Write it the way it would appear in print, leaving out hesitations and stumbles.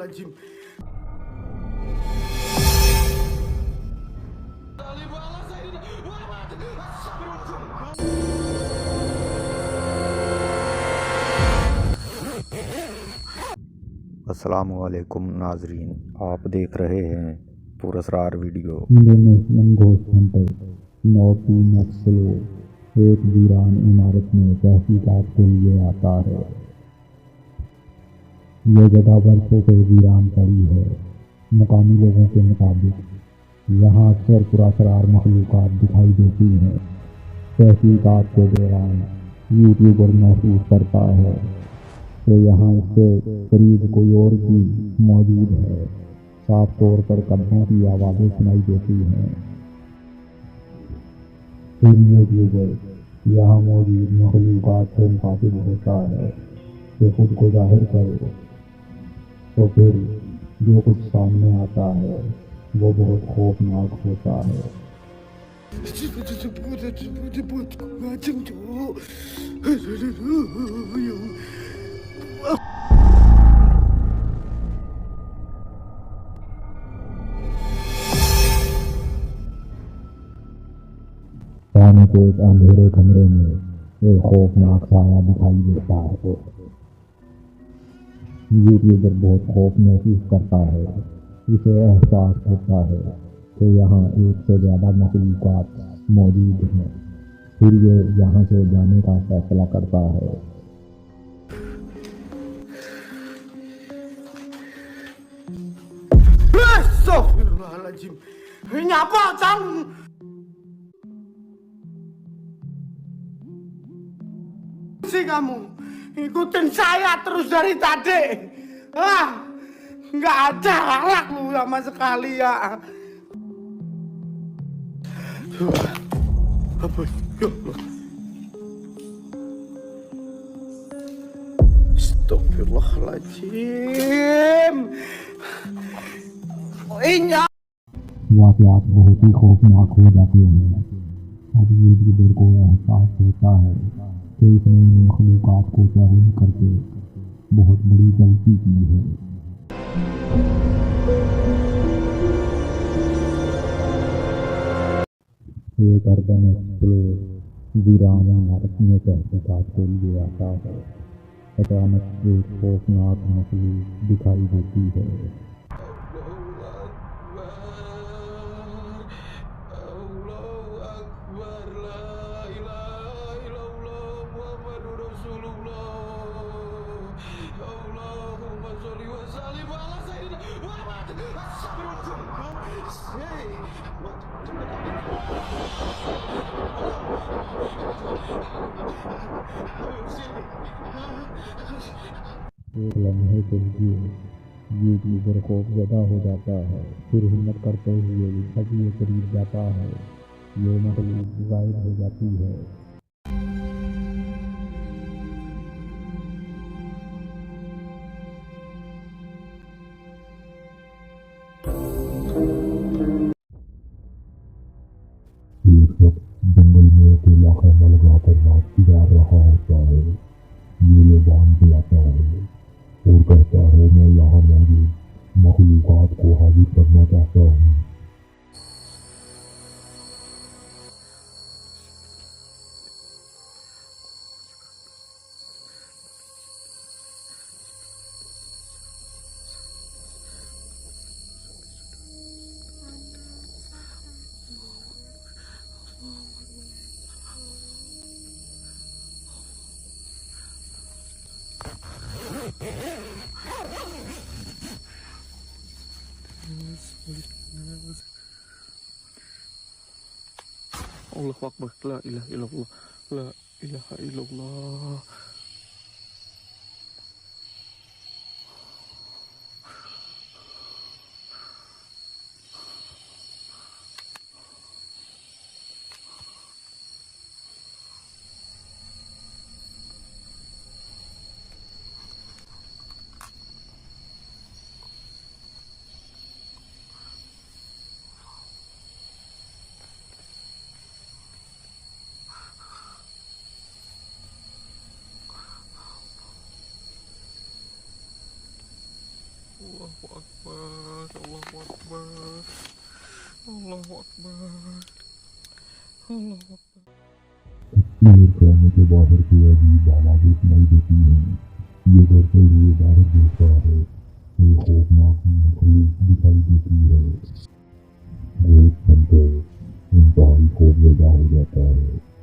Astagfirullahaladzim. अस्सलामुअलैकुम नाजरीन, आप देख रहे हैं पुरस्कार वीडियो। इंडोनेशियन घोस्ट हंटर नौकी नक्सलो एक वीरान इमारत में तहकीकात के लिए आता है। यह जगह बरसों से वीरान पड़ी है। मुकामी लोगों के मुताबिक यहाँ अक्सर पुरासरार मखलूक़ात दिखाई देती हैं। तहकीकात के दौरान यूट्यूबर महसूस करता है कि यहाँ इससे करीब कोई और भी मौजूद है। साफ तौर पर कदमों की आवाज़ें सुनाई देती हैं। फिर यूट्यूबर यहाँ मौजूद मखलूक़ात से मुखातिब होता है कि खुद को जाहिर करे, तो फिर जो कुछ सामने आता है वो बहुत खौफनाक होता है। अचानक एक अंधेरे कमरे में एक खौफनाक साया दिखाई देता है। यूट्यूबर बहुत खौफ महसूस करता है। इसे एहसास होता है कि यहाँ एक से ज़्यादा मखलूक़ात मौजूद हैं। फिर ये यहाँ से जाने का फैसला करता है। Astagfirullahaladzim. Ini apa, Cang? Sih kamu ikutin saya terus dari tadi. Nggak ada galak lu sama sekali ya. Apa? Ya Allah. Astagfirullahaladzim. Ini वाक़यात बहुत ही खौफनाक हो जाते हैं। अब यूट्यूबर को एहसास होता है कि इसने इन मखलूक़ात को चैलेंज करके बहुत बड़ी गलती की है। एक अर्बन एक्सप्लोर वीरान इमारत में तहकीकात के लिए आता है। अचानक एक खौफनाक मखलूक दिखाई देती है। एक लम्हे के लिए यूट्यूबर खौफज़दा हो जाता है। फिर हिम्मत करते हुए जब ये करीब जाता है, ये मखलूक गायब हो जाती है। एक शख्स जंगल में अकेला खाना लगाकर रात गुजार रहा होता है। ये लोबान बुलाता है और कहता है, मैं यहाँ मौजूद मखलूक़ात को हाजिर करना चाहता हूँ। Allahu Akbar, la ilaha illallah, la ilaha illallah. Allahu Akbar, Allahu Akbar, Allahu Akbar, Allahu Akbar. मेरे खाने के बाहर से अजीब आवाज़ें सुनाई देती हैं। ये डरते हुए बाहर देखता है। एक खौफनाक मखलूक दिखाई देती है। वो सुनकर इंतहाई खौफजदा हो जाता है।